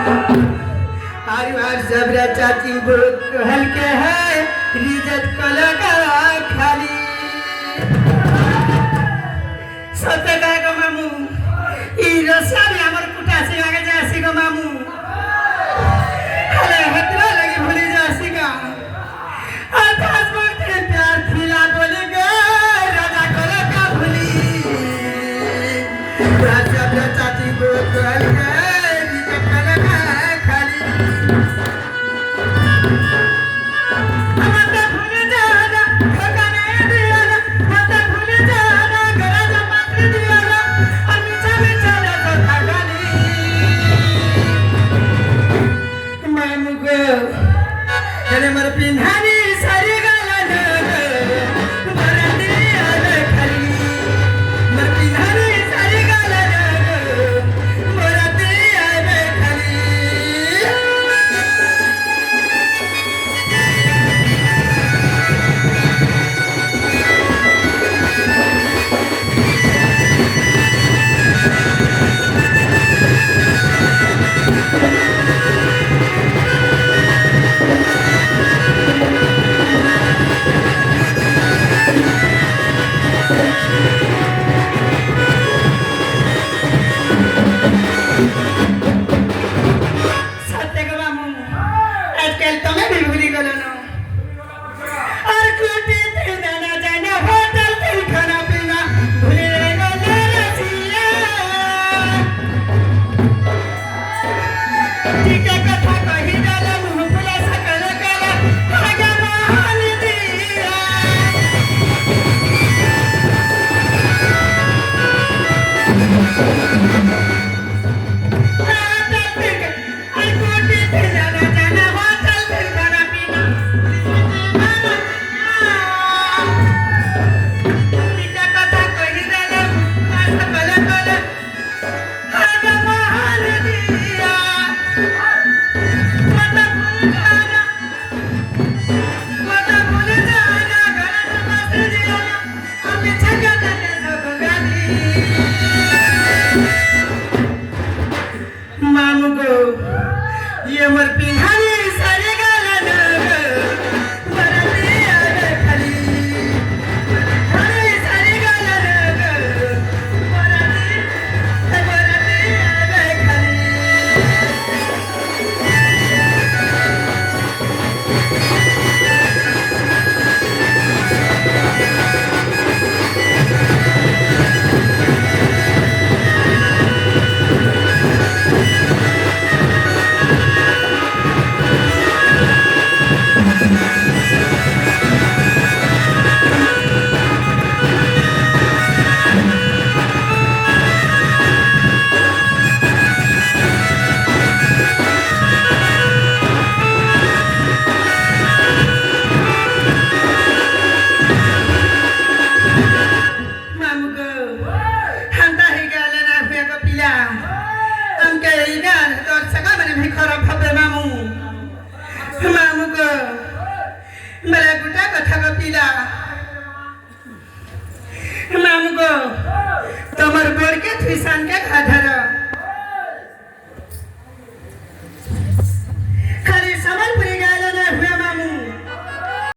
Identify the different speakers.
Speaker 1: are जबरा चाची बहुत हल्के है रिजत कलका खाली सत्य काय गो मामू ई रसारी हमर कुटासी आगे जासी गो मामू हले हतरा लगी भूली जासी का अर्थात बोलते प्यार खिला बोले गे राजा कलका भूली आर जबरा चाची बहुत हल्के रिजत कलका तमर गोड़ के थ्रिसान के खाधर